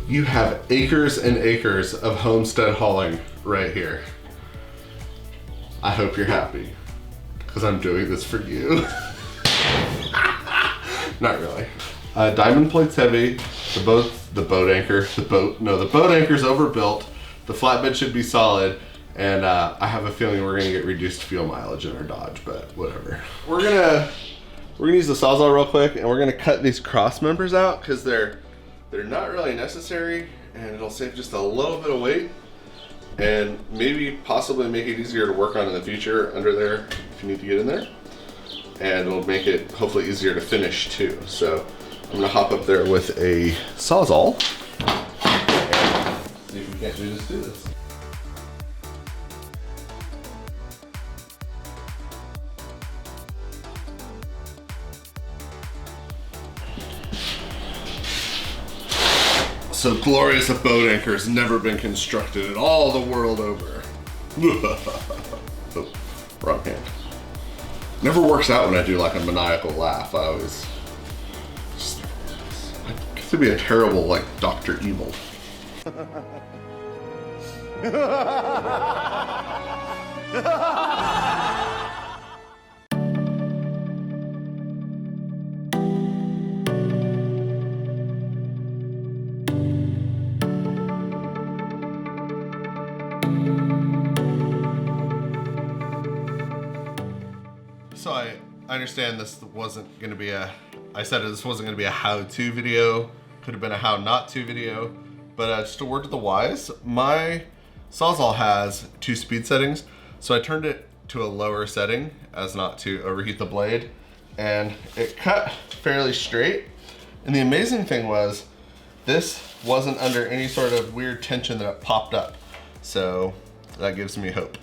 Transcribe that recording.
You have acres and acres of homestead hauling right here. I hope you're happy, because I'm doing this for you. Not really. Diamond plate's heavy. The boat anchor's overbuilt. The flatbed should be solid. And I have a feeling we're gonna get reduced fuel mileage in our Dodge, but whatever. We're gonna use the Sawzall real quick, and we're gonna cut these cross members out because they're not really necessary, and it'll save just a little bit of weight, and maybe possibly make it easier to work on in the future under there if you need to get in there. And it'll make it hopefully easier to finish too. So I'm gonna hop up there with a Sawzall and see if we can't do this. So glorious a boat anchor has never been constructed in all the world over. Oh, wrong hand. Never works out when I do like a maniacal laugh. I get to be a terrible like Dr. Evil. So I understand this wasn't gonna be this wasn't gonna be a how-to video. Could have been a how not to video, but just a word to the wise. My Sawzall has 2 speed settings, so I turned it to a lower setting as not to overheat the blade, and it cut fairly straight. And the amazing thing was, this wasn't under any sort of weird tension that it popped up. So that gives me hope.